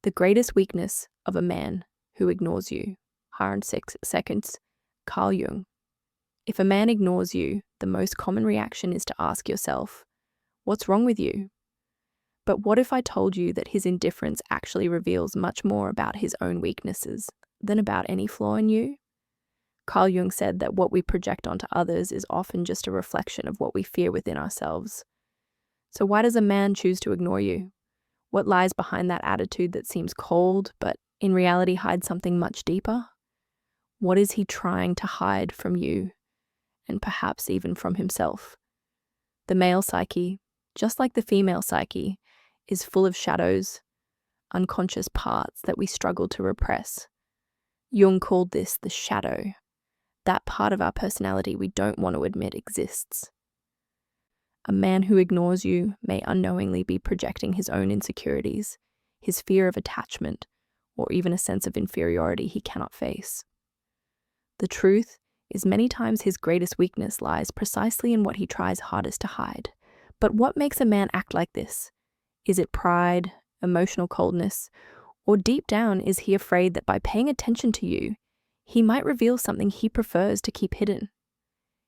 The greatest weakness of a man who ignores you. 106 seconds. Carl Jung. If a man ignores you, the most common reaction is to ask yourself, what's wrong with you? But what if I told you that his indifference actually reveals much more about his own weaknesses than about any flaw in you? Carl Jung said that what we project onto others is often just a reflection of what we fear within ourselves. So why does a man choose to ignore you? What lies behind that attitude that seems cold, but in reality hides something much deeper? What is he trying to hide from you, and perhaps even from himself? The male psyche, just like the female psyche, is full of shadows, unconscious parts that we struggle to repress. Jung called this the shadow, that part of our personality we don't want to admit exists. A man who ignores you may unknowingly be projecting his own insecurities, his fear of attachment, or even a sense of inferiority he cannot face. The truth is many times his greatest weakness lies precisely in what he tries hardest to hide. But what makes a man act like this? Is it pride, emotional coldness, or deep down is he afraid that by paying attention to you, he might reveal something he prefers to keep hidden?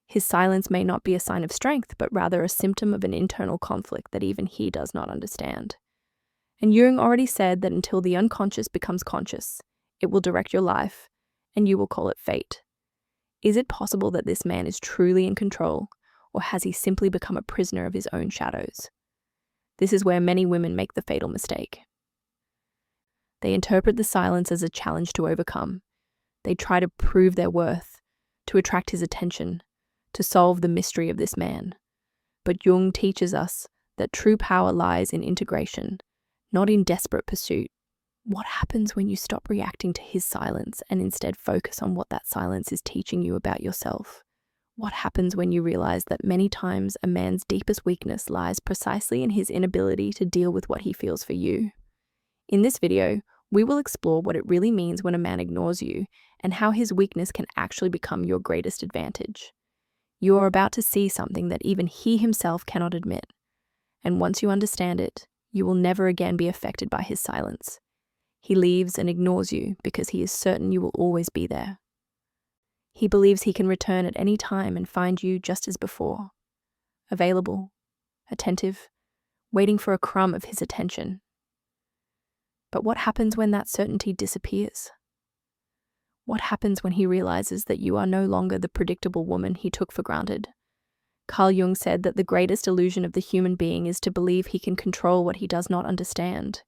His silence may not be a sign of strength, but rather a symptom of an internal conflict that even he does not understand. And Jung already said that until the unconscious becomes conscious, it will direct your life, and you will call it fate. Is it possible that this man is truly in control, or has he simply become a prisoner of his own shadows? This is where many women make the fatal mistake. They interpret the silence as a challenge to overcome. They try to prove their worth, to attract his attention, to solve the mystery of this man. But Jung teaches us that true power lies in integration, not in desperate pursuit. What happens when you stop reacting to his silence and instead focus on what that silence is teaching you about yourself? What happens when you realize that many times a man's deepest weakness lies precisely in his inability to deal with what he feels for you? In this video, we will explore what it really means when a man ignores you and how his weakness can actually become your greatest advantage. You are about to see something that even he himself cannot admit. And once you understand it, you will never again be affected by his silence. He leaves and ignores you because he is certain you will always be there. He believes he can return at any time and find you just as before, available, attentive, waiting for a crumb of his attention. But what happens when that certainty disappears? What happens when he realizes that you are no longer the predictable woman he took for granted? Carl Jung said that the greatest illusion of the human being is to believe he can control what he does not understand.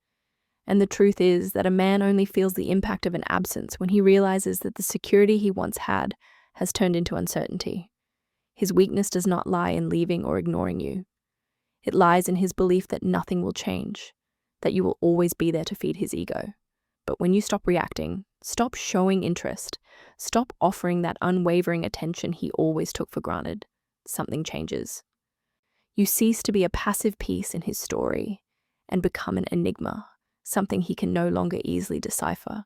And the truth is that a man only feels the impact of an absence when he realizes that the security he once had has turned into uncertainty. His weakness does not lie in leaving or ignoring you. It lies in his belief that nothing will change, that you will always be there to feed his ego. But when you stop reacting, stop showing interest, stop offering that unwavering attention he always took for granted, something changes. You cease to be a passive piece in his story and become an enigma, something he can no longer easily decipher.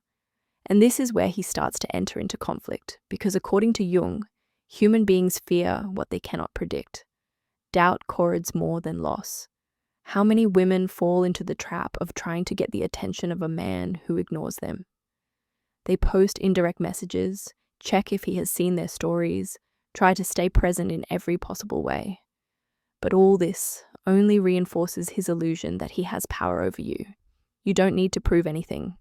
And this is where he starts to enter into conflict, because according to Jung, human beings fear what they cannot predict. Doubt corrodes more than loss. How many women fall into the trap of trying to get the attention of a man who ignores them? They post indirect messages, check if he has seen their stories, try to stay present in every possible way. But all this only reinforces his illusion that he has power over you. You don't need to prove anything.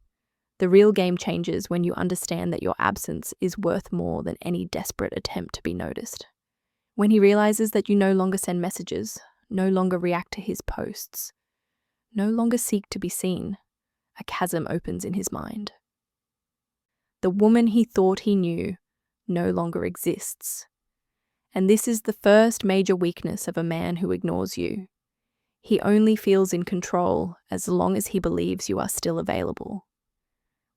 The real game changes when you understand that your absence is worth more than any desperate attempt to be noticed. When he realizes that you no longer send messages, no longer react to his posts, no longer seek to be seen, a chasm opens in his mind. The woman he thought he knew no longer exists. And this is the first major weakness of a man who ignores you. He only feels in control as long as he believes you are still available.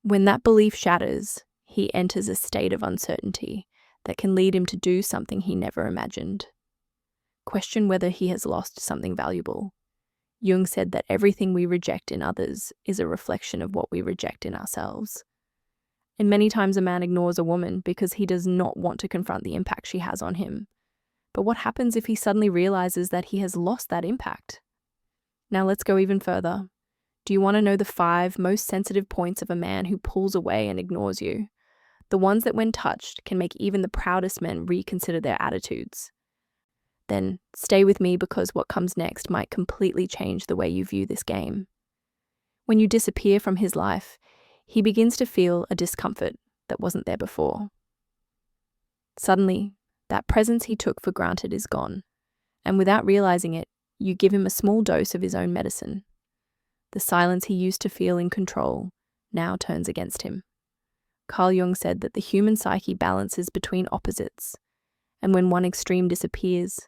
When that belief shatters, he enters a state of uncertainty that can lead him to do something he never imagined. Question whether he has lost something valuable. Jung said that everything we reject in others is a reflection of what we reject in ourselves. And many times a man ignores a woman because he does not want to confront the impact she has on him. But what happens if he suddenly realizes that he has lost that impact? Now let's go even further. Do you want to know the 5 most sensitive points of a man who pulls away and ignores you? The ones that, when touched, can make even the proudest men reconsider their attitudes. Then stay with me, because what comes next might completely change the way you view this game. When you disappear from his life, he begins to feel a discomfort that wasn't there before. Suddenly, that presence he took for granted is gone, and without realizing it, you give him a small dose of his own medicine. The silence he used to feel in control now turns against him. Carl Jung said that the human psyche balances between opposites, and when one extreme disappears,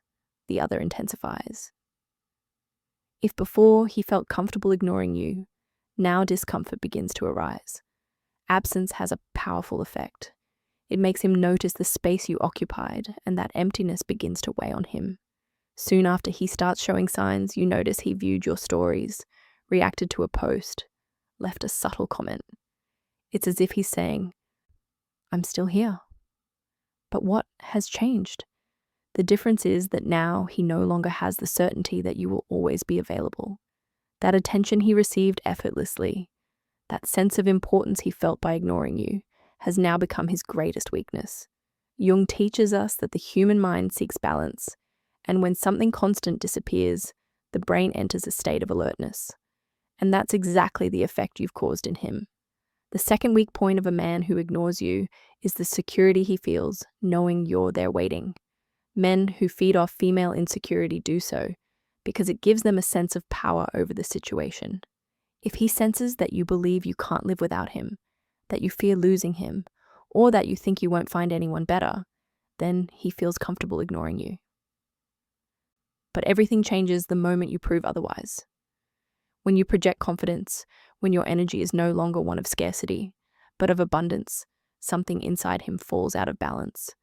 the other intensifies. If before he felt comfortable ignoring you, now discomfort begins to arise. Absence has a powerful effect. It makes him notice the space you occupied, and that emptiness begins to weigh on him. Soon after he starts showing signs, you notice he viewed your stories, reacted to a post, left a subtle comment. It's as if he's saying, "I'm still here." But what has changed? The difference is that now he no longer has the certainty that you will always be available. That attention he received effortlessly, that sense of importance he felt by ignoring you, has now become his greatest weakness. Jung teaches us that the human mind seeks balance, and when something constant disappears, the brain enters a state of alertness. And that's exactly the effect you've caused in him. The second weak point of a man who ignores you is the security he feels knowing you're there waiting. Men who feed off female insecurity do so because it gives them a sense of power over the situation. If he senses that you believe you can't live without him, that you fear losing him, or that you think you won't find anyone better, then he feels comfortable ignoring you. But everything changes the moment you prove otherwise. When you project confidence, when your energy is no longer one of scarcity, but of abundance, something inside him falls out of balance.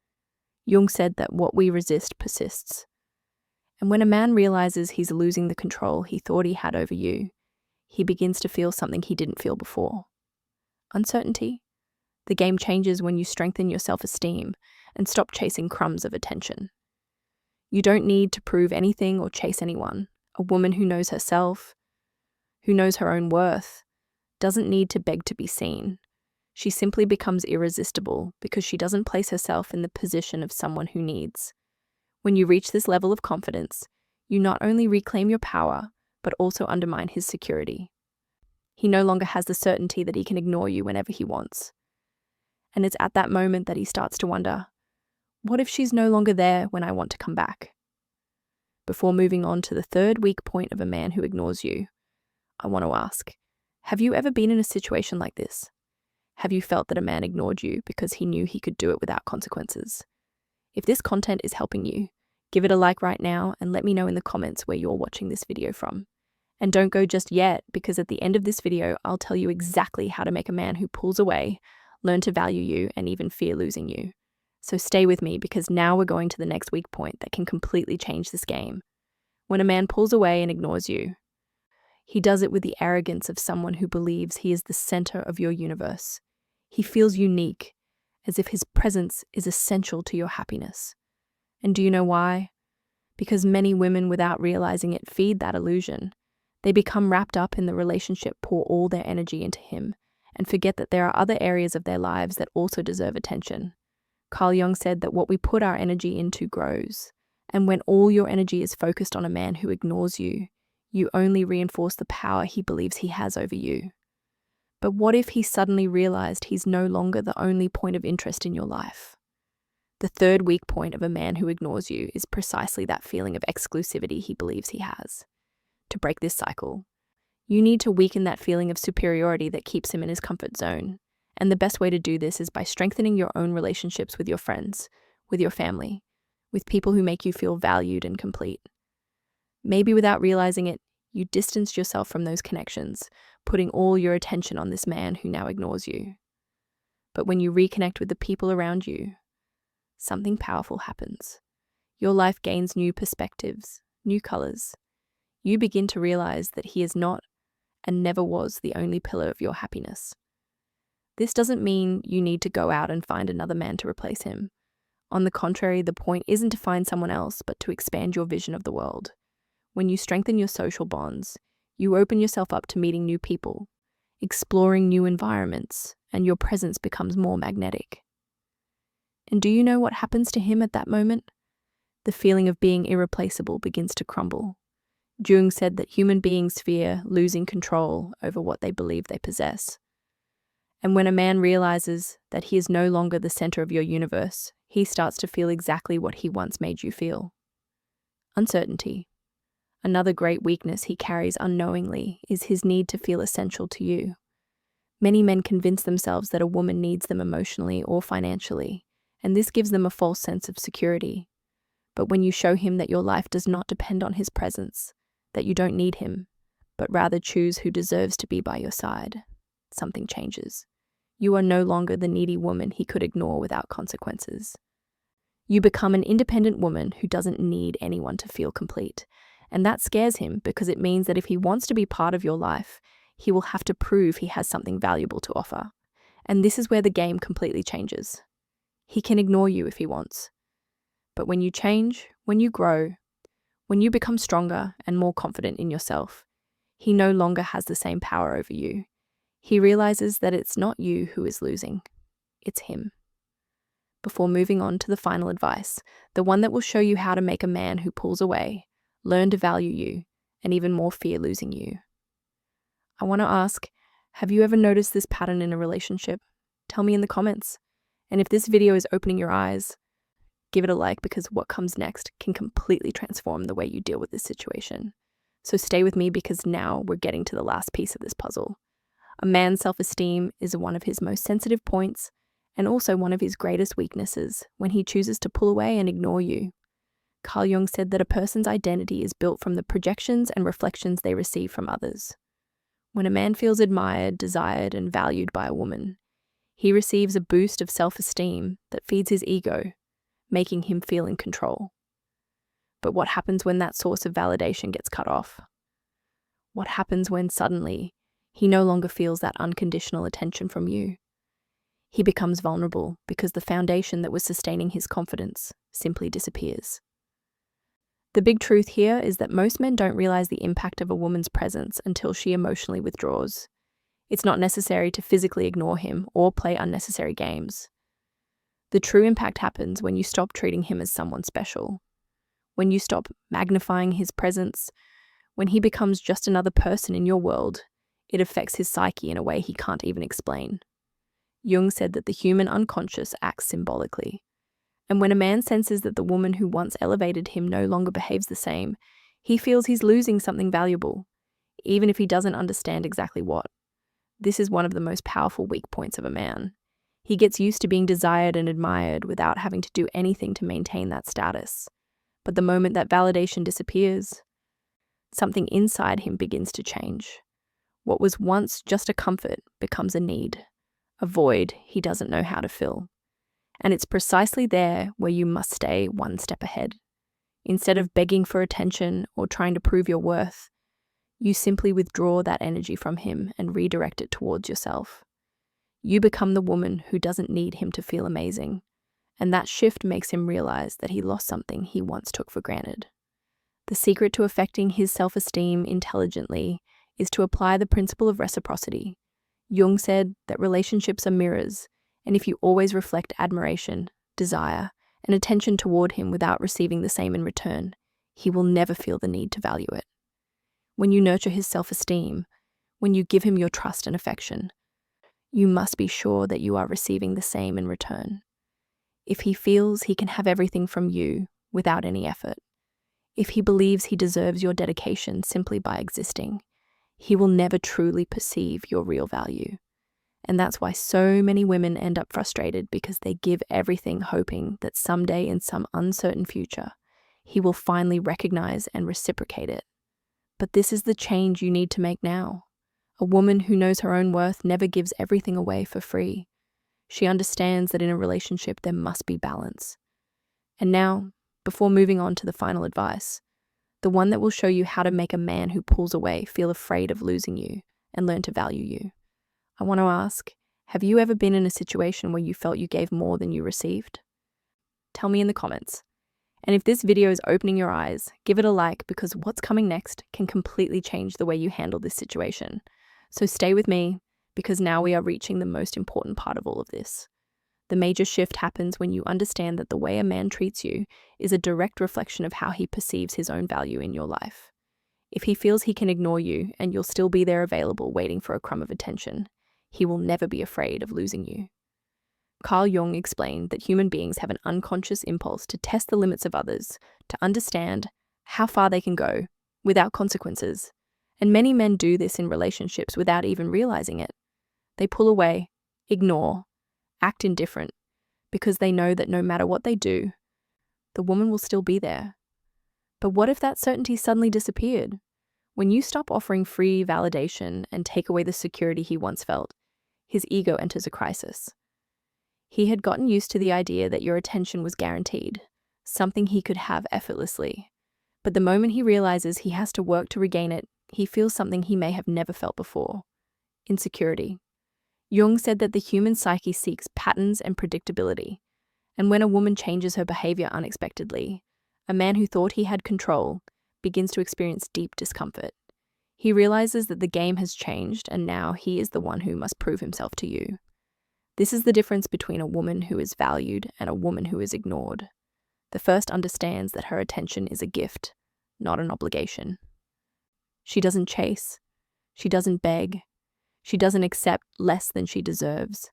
Jung said that what we resist persists. And when a man realizes he's losing the control he thought he had over you, he begins to feel something he didn't feel before. Uncertainty. The game changes when you strengthen your self-esteem and stop chasing crumbs of attention. You don't need to prove anything or chase anyone. A woman who knows herself, who knows her own worth, doesn't need to beg to be seen. She simply becomes irresistible because she doesn't place herself in the position of someone who needs. When you reach this level of confidence, you not only reclaim your power, but also undermine his security. He no longer has the certainty that he can ignore you whenever he wants. And it's at that moment that he starts to wonder, what if she's no longer there when I want to come back? Before moving on to the third weak point of a man who ignores you, I want to ask, have you ever been in a situation like this? Have you felt that a man ignored you because he knew he could do it without consequences? If this content is helping you, give it a like right now and let me know in the comments where you're watching this video from. And don't go just yet, because at the end of this video, I'll tell you exactly how to make a man who pulls away learn to value you and even fear losing you. So stay with me, because now we're going to the next weak point that can completely change this game. When a man pulls away and ignores you, he does it with the arrogance of someone who believes he is the center of your universe. He feels unique, as if his presence is essential to your happiness. And do you know why? Because many women, without realizing it, feed that illusion. They become wrapped up in the relationship, pour all their energy into him, and forget that there are other areas of their lives that also deserve attention. Carl Jung said that what we put our energy into grows. And when all your energy is focused on a man who ignores you, you only reinforce the power he believes he has over you. But what if he suddenly realized he's no longer the only point of interest in your life? The third weak point of a man who ignores you is precisely that feeling of exclusivity he believes he has. To break this cycle, you need to weaken that feeling of superiority that keeps him in his comfort zone. And the best way to do this is by strengthening your own relationships with your friends, with your family, with people who make you feel valued and complete. Maybe without realizing it, you distanced yourself from those connections, putting all your attention on this man who now ignores you. But when you reconnect with the people around you, something powerful happens. Your life gains new perspectives, new colors. You begin to realize that he is not and never was the only pillar of your happiness. This doesn't mean you need to go out and find another man to replace him. On the contrary, the point isn't to find someone else, but to expand your vision of the world. When you strengthen your social bonds, You open yourself up to meeting new people, exploring new environments, and your presence becomes more magnetic. And do you know what happens to him at that moment? The feeling of being irreplaceable begins to crumble. Jung said that human beings fear losing control over what they believe they possess. And when a man realizes that he is no longer the center of your universe, he starts to feel exactly what he once made you feel. Uncertainty. Another great weakness he carries unknowingly is his need to feel essential to you. Many men convince themselves that a woman needs them emotionally or financially, and this gives them a false sense of security. But when you show him that your life does not depend on his presence, that you don't need him, but rather choose who deserves to be by your side, something changes. You are no longer the needy woman he could ignore without consequences. You become an independent woman who doesn't need anyone to feel complete. And that scares him because it means that if he wants to be part of your life, he will have to prove he has something valuable to offer. And this is where the game completely changes. He can ignore you if he wants. But when you change, when you grow, when you become stronger and more confident in yourself, he no longer has the same power over you. He realizes that it's not you who is losing, it's him. Before moving on to the final advice, the one that will show you how to make a man who pulls away, learn to value you, and even more fear losing you. I want to ask, have you ever noticed this pattern in a relationship? Tell me in the comments. And if this video is opening your eyes, give it a like because what comes next can completely transform the way you deal with this situation. So stay with me because now we're getting to the last piece of this puzzle. A man's self-esteem is one of his most sensitive points and also one of his greatest weaknesses when he chooses to pull away and ignore you. Carl Jung said that a person's identity is built from the projections and reflections they receive from others. When a man feels admired, desired, and valued by a woman, he receives a boost of self-esteem that feeds his ego, making him feel in control. But what happens when that source of validation gets cut off? What happens when suddenly he no longer feels that unconditional attention from you? He becomes vulnerable because the foundation that was sustaining his confidence simply disappears. The big truth here is that most men don't realize the impact of a woman's presence until she emotionally withdraws. It's not necessary to physically ignore him or play unnecessary games. The true impact happens when you stop treating him as someone special, when you stop magnifying his presence, when he becomes just another person in your world. It affects his psyche in a way he can't even explain. Jung said that the human unconscious acts symbolically. And when a man senses that the woman who once elevated him no longer behaves the same, he feels he's losing something valuable, even if he doesn't understand exactly what. This is one of the most powerful weak points of a man. He gets used to being desired and admired without having to do anything to maintain that status. But the moment that validation disappears, something inside him begins to change. What was once just a comfort becomes a need, a void he doesn't know how to fill. And it's precisely there where you must stay one step ahead. Instead of begging for attention or trying to prove your worth, you simply withdraw that energy from him and redirect it towards yourself. You become the woman who doesn't need him to feel amazing, and that shift makes him realize that he lost something he once took for granted. The secret to affecting his self-esteem intelligently is to apply the principle of reciprocity. Jung said that relationships are mirrors, and if you always reflect admiration, desire, and attention toward him without receiving the same in return, he will never feel the need to value it. When you nurture his self-esteem, when you give him your trust and affection, you must be sure that you are receiving the same in return. If he feels he can have everything from you without any effort, if he believes he deserves your dedication simply by existing, he will never truly perceive your real value. And that's why so many women end up frustrated because they give everything hoping that someday in some uncertain future, he will finally recognize and reciprocate it. But this is the change you need to make now. A woman who knows her own worth never gives everything away for free. She understands that in a relationship there must be balance. And now, before moving on to the final advice, the one that will show you how to make a man who pulls away feel afraid of losing you and learn to value you, I want to ask, have you ever been in a situation where you felt you gave more than you received? Tell me in the comments. And if this video is opening your eyes, give it a like because what's coming next can completely change the way you handle this situation. So stay with me because now we are reaching the most important part of all of this. The major shift happens when you understand that the way a man treats you is a direct reflection of how he perceives his own value in your life. If he feels he can ignore you and you'll still be there available waiting for a crumb of attention, he will never be afraid of losing you. Carl Jung explained that human beings have an unconscious impulse to test the limits of others, to understand how far they can go without consequences. And many men do this in relationships without even realizing it. They pull away, ignore, act indifferent, because they know that no matter what they do, the woman will still be there. But what if that certainty suddenly disappeared? When you stop offering free validation and take away the security he once felt, his ego enters a crisis. He had gotten used to the idea that your attention was guaranteed, something he could have effortlessly. But the moment he realizes he has to work to regain it, he feels something he may have never felt before: insecurity. Jung said that the human psyche seeks patterns and predictability, and when a woman changes her behavior unexpectedly, a man who thought he had control begins to experience deep discomfort. He realizes that the game has changed and now he is the one who must prove himself to you. This is the difference between a woman who is valued and a woman who is ignored. The first understands that her attention is a gift, not an obligation. She doesn't chase. She doesn't beg. She doesn't accept less than she deserves.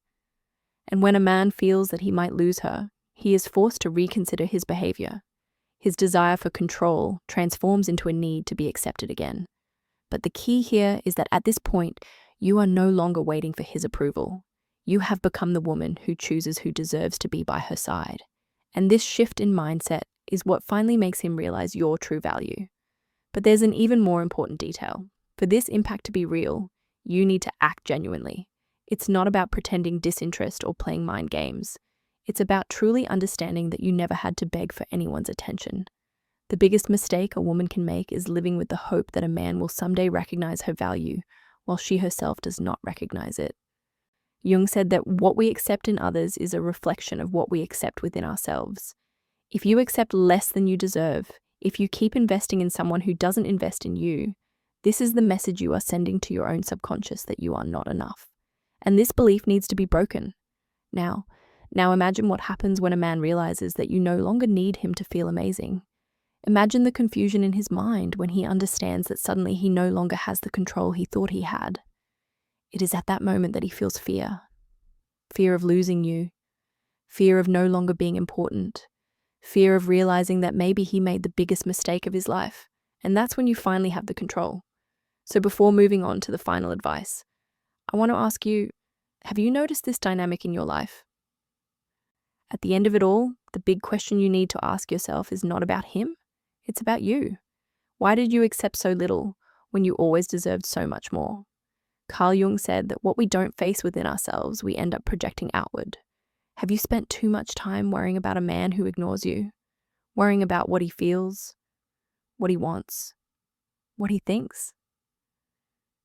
And when a man feels that he might lose her, he is forced to reconsider his behavior. His desire for control transforms into a need to be accepted again. But the key here is that at this point, you are no longer waiting for his approval. You have become the woman who chooses who deserves to be by her side. And this shift in mindset is what finally makes him realize your true value. But there's an even more important detail. For this impact to be real, you need to act genuinely. It's not about pretending disinterest or playing mind games. It's about truly understanding that you never had to beg for anyone's attention. The biggest mistake a woman can make is living with the hope that a man will someday recognize her value, while she herself does not recognize it. Jung said that what we accept in others is a reflection of what we accept within ourselves. If you accept less than you deserve, if you keep investing in someone who doesn't invest in you, this is the message you are sending to your own subconscious that you are not enough. And this belief needs to be broken. Now imagine what happens when a man realizes that you no longer need him to feel amazing. Imagine the confusion in his mind when he understands that suddenly he no longer has the control he thought he had. It is at that moment that he feels fear. Fear of losing you. Fear of no longer being important. Fear of realizing that maybe he made the biggest mistake of his life. And that's when you finally have the control. So before moving on to the final advice, I want to ask you, have you noticed this dynamic in your life? At the end of it all, the big question you need to ask yourself is not about him, it's about you. Why did you accept so little when you always deserved so much more? Carl Jung said that what we don't face within ourselves, we end up projecting outward. Have you spent too much time worrying about a man who ignores you? Worrying about what he feels, what he wants, what he thinks?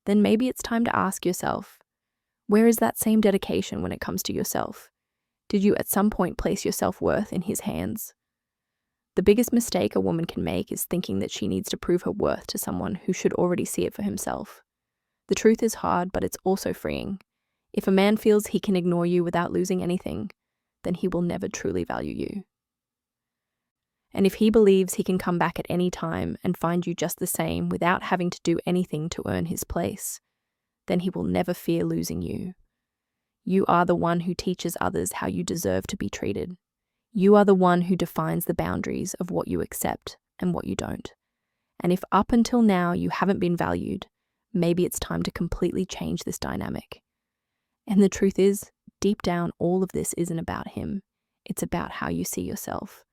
Then maybe it's time to ask yourself, where is that same dedication when it comes to yourself? Did you at some point place your self-worth in his hands? The biggest mistake a woman can make is thinking that she needs to prove her worth to someone who should already see it for himself. The truth is hard, but it's also freeing. If a man feels he can ignore you without losing anything, then he will never truly value you. And if he believes he can come back at any time and find you just the same without having to do anything to earn his place, then he will never fear losing you. You are the one who teaches others how you deserve to be treated. You are the one who defines the boundaries of what you accept and what you don't. And if up until now you haven't been valued, maybe it's time to completely change this dynamic. And the truth is, deep down, all of this isn't about him. It's about how you see yourself.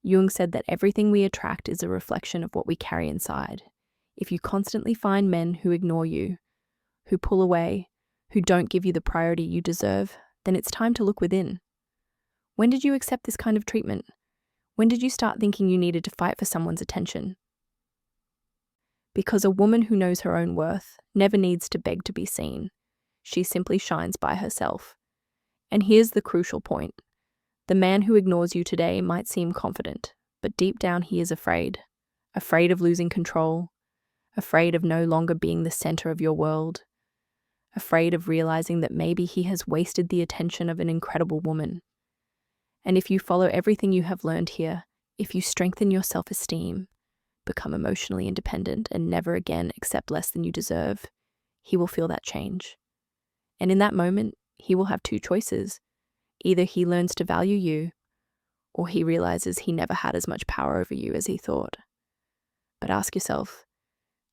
Jung said that everything we attract is a reflection of what we carry inside. If you constantly find men who ignore you, who pull away, who don't give you the priority you deserve, then it's time to look within. When did you accept this kind of treatment? When did you start thinking you needed to fight for someone's attention? Because a woman who knows her own worth never needs to beg to be seen. She simply shines by herself. And here's the crucial point. The man who ignores you today might seem confident, but deep down he is afraid. Afraid of losing control, afraid of no longer being the center of your world, afraid of realizing that maybe he has wasted the attention of an incredible woman. And if you follow everything you have learned here, if you strengthen your self-esteem, become emotionally independent, and never again accept less than you deserve, he will feel that change. And in that moment, he will have two choices. Either he learns to value you, or he realizes he never had as much power over you as he thought. But ask yourself,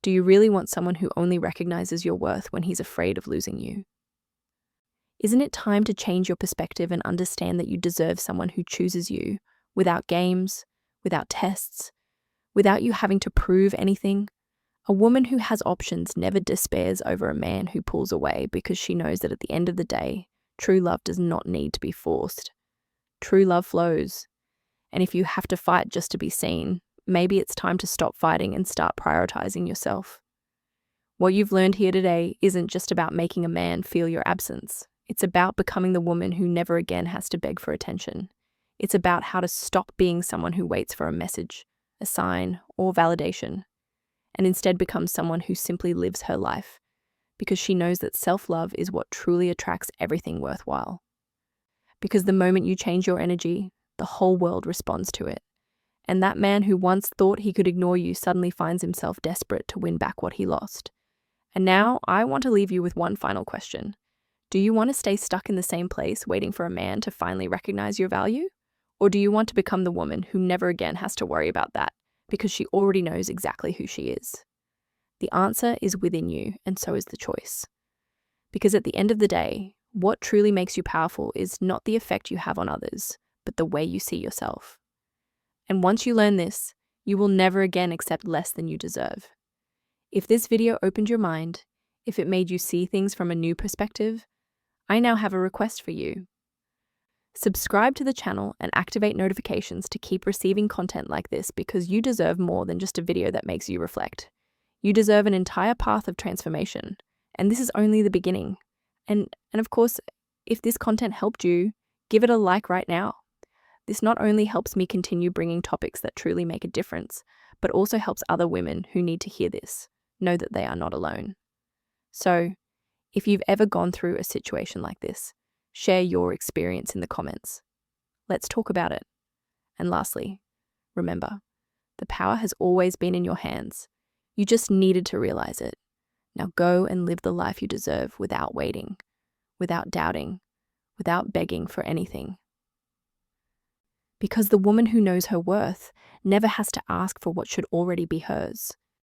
do you really want someone who only recognizes your worth when he's afraid of losing you? Isn't it time to change your perspective and understand that you deserve someone who chooses you without games, without tests, without you having to prove anything? A woman who has options never despairs over a man who pulls away because she knows that at the end of the day, true love does not need to be forced. True love flows. And if you have to fight just to be seen, maybe it's time to stop fighting and start prioritizing yourself. What you've learned here today isn't just about making a man feel your absence. It's about becoming the woman who never again has to beg for attention. It's about how to stop being someone who waits for a message, a sign, or validation, and instead become someone who simply lives her life because she knows that self-love is what truly attracts everything worthwhile. Because the moment you change your energy, the whole world responds to it. And that man who once thought he could ignore you suddenly finds himself desperate to win back what he lost. And now I want to leave you with one final question. Do you want to stay stuck in the same place waiting for a man to finally recognize your value? Or do you want to become the woman who never again has to worry about that because she already knows exactly who she is? The answer is within you, and so is the choice. Because at the end of the day, what truly makes you powerful is not the effect you have on others, but the way you see yourself. And once you learn this, you will never again accept less than you deserve. If this video opened your mind, if it made you see things from a new perspective, I now have a request for you. Subscribe to the channel and activate notifications to keep receiving content like this because you deserve more than just a video that makes you reflect. You deserve an entire path of transformation, and this is only the beginning. And of course, if this content helped you, give it a like right now. This not only helps me continue bringing topics that truly make a difference, but also helps other women who need to hear this know that they are not alone. So, if you've ever gone through a situation like this, share your experience in the comments. Let's talk about it. And lastly, remember, the power has always been in your hands. You just needed to realize it. Now go and live the life you deserve without waiting, without doubting, without begging for anything. Because the woman who knows her worth never has to ask for what should already be hers.